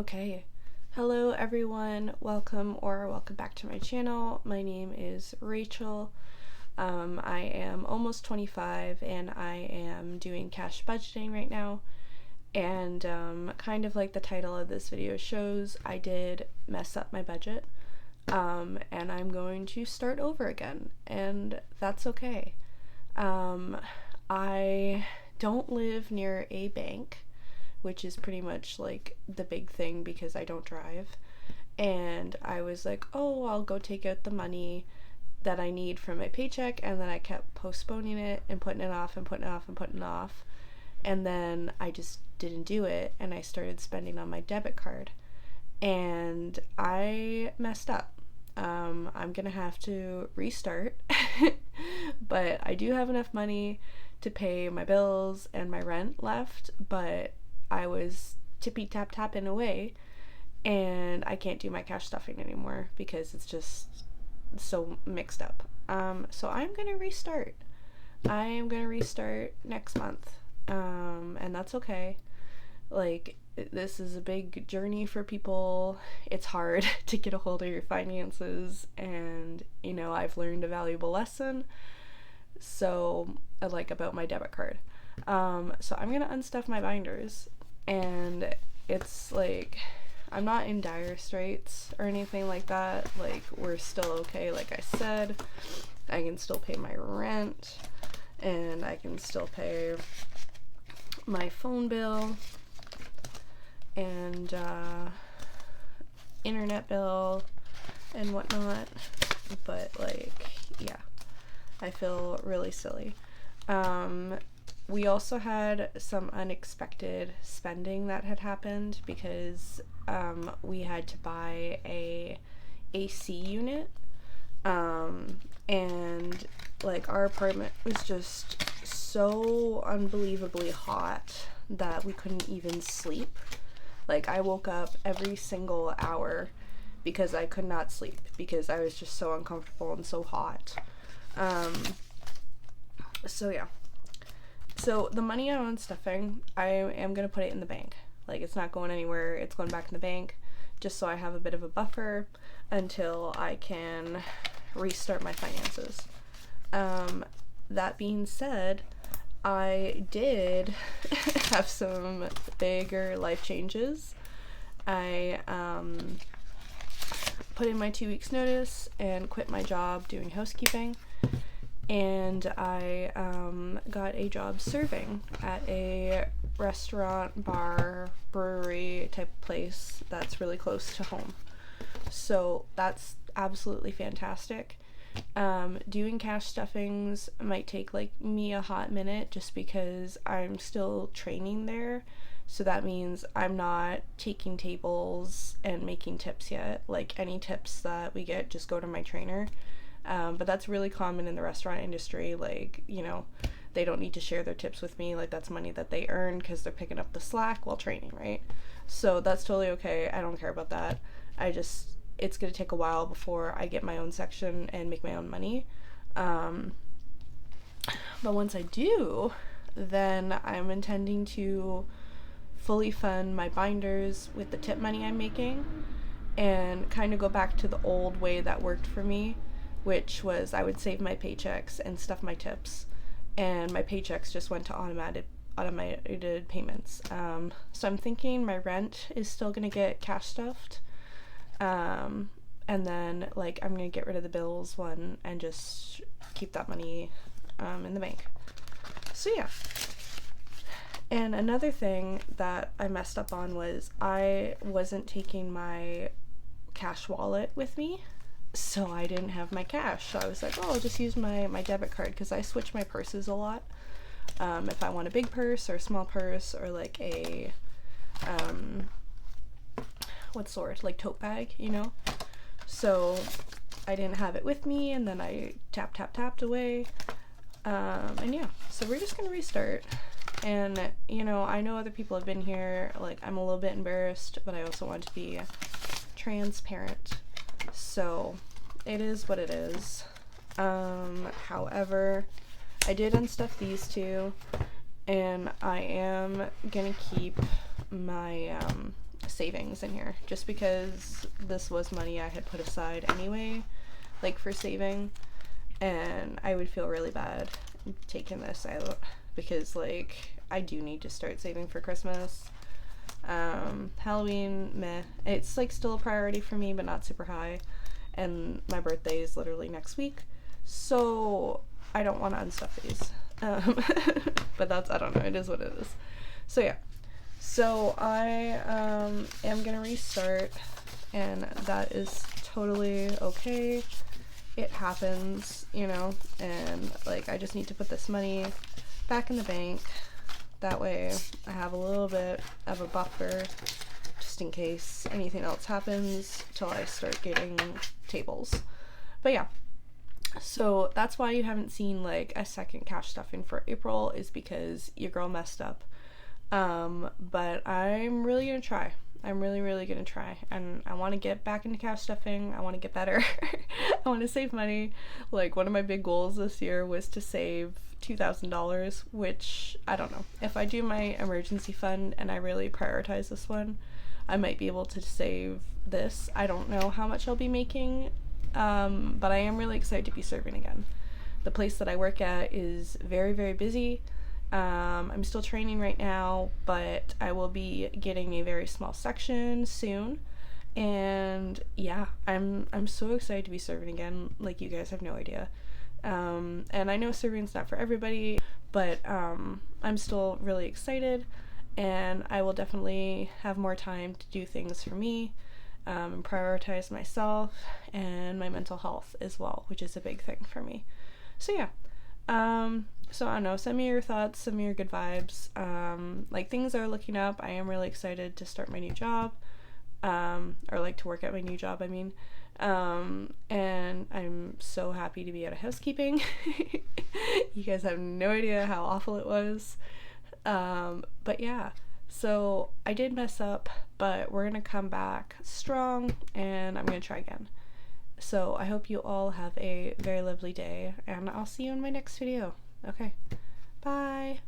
Okay. Hello everyone, welcome back to my channel. My name is Rachel. I am almost 25 and I am doing cash budgeting right now. And kind of like the title of this video shows, I did mess up my budget. And I'm going to start over again, and that's okay. I don't live near a bank, which is pretty much like the big thing because I don't drive. And I was like, oh, I'll go take out the money that I need from my paycheck, and then I kept postponing it and putting it off and putting it off and putting it off. And then I just didn't do it, and I started spending on my debit card. And I messed up. I'm gonna have to restart, but I do have enough money to pay my bills and my rent left, but I was tippy tap tapping away, and I can't do my cash stuffing anymore because it's just so mixed up. So I'm gonna restart. I am gonna restart next month, and that's okay. Like, this is a big journey for people. It's hard to get a hold of your finances, and I've learned a valuable lesson. So about my debit card. So I'm gonna unstuff my binders, and it's like I'm not in dire straits or anything like that. Like, we're still okay. Like I said, I can still pay my rent, and I can still pay my phone bill and internet bill and whatnot, but yeah, I feel really silly. We also had some unexpected spending that had happened because we had to buy a AC unit, and our apartment was just so unbelievably hot that we couldn't even sleep. I woke up every single hour because I could not sleep because I was just so uncomfortable and so hot. So yeah. So the money I'm unstuffing, I am going to put it in the bank. It's not going anywhere. It's going back in the bank just so I have a bit of a buffer until I can restart my finances. That being said, I did have some bigger life changes. I put in my 2 weeks notice and quit my job doing housekeeping, and I got a job serving at a restaurant, bar, brewery type place that's really close to home. So that's absolutely fantastic. Doing cash stuffings might take me a hot minute just because I'm still training there. So that means I'm not taking tables and making tips yet. Any tips that we get just go to my trainer. But that's really common in the restaurant industry. They don't need to share their tips with me. That's money that they earn because they're picking up the slack while training, right? So that's totally okay. I don't care about that. It's going to take a while before I get my own section and make my own money. But once I do, then I'm intending to fully fund my binders with the tip money I'm making and kind of go back to the old way that worked for me, which was I would save my paychecks and stuff my tips, and my paychecks just went to automated payments. So I'm thinking my rent is still going to get cash stuffed. And then I'm gonna get rid of the bills one and just keep that money in the bank. So yeah. And another thing that I messed up on was I wasn't taking my cash wallet with me, so I didn't have my cash. So I was like, oh, I'll just use my debit card because I switch my purses a lot. If I want a big purse or a small purse or a what sort, tote bag, So I didn't have it with me, and then I tapped away. And yeah, so we're just gonna restart. And I know other people have been here. I'm a little bit embarrassed, but I also want to be transparent. So it is what it is. However, I did unstuff these two, and I am gonna keep my savings in here, just because this was money I had put aside anyway, like for saving, and I would feel really bad taking this out because like I do need to start saving for Christmas. Halloween, meh. It's like still a priority for me, but not super high. And my birthday is literally next week, so I don't want to unstuff these. But that's, I don't know, it is what it is. So yeah. So I am gonna restart, and that is totally okay. It happens, you know, and like I just need to put this money back in the bank. That way I have a little bit of a buffer just in case anything else happens till I start getting tables. But yeah, so that's why you haven't seen like a second cash stuffing for April, is because your girl messed up. But I'm really gonna try. I'm really gonna try, and I want to get back into cash stuffing. I want to get better. I want to save money. Like, one of my big goals this year was to save $2,000, which I don't know. If I do my emergency fund and I really prioritize this one, I might be able to save this. I don't know how much I'll be making, but I am really excited to be serving again. The place that I work at is very busy. I'm still training right now, but I will be getting a very small section soon. And yeah, I'm so excited to be serving again. Like, you guys have no idea. And I know serving's not for everybody, but I'm still really excited, and I will definitely have more time to do things for me, and prioritize myself and my mental health as well, which is a big thing for me. So yeah. So I don't know, send me your thoughts, send me your good vibes. Like, things are looking up. I am really excited to start my new job, or like to work at my new job, I mean. And I'm so happy to be out of housekeeping. You guys have no idea how awful it was. But yeah, so I did mess up, but we're gonna come back strong, and I'm gonna try again. So I hope you all have a very lovely day, and I'll see you in my next video. Okay, bye.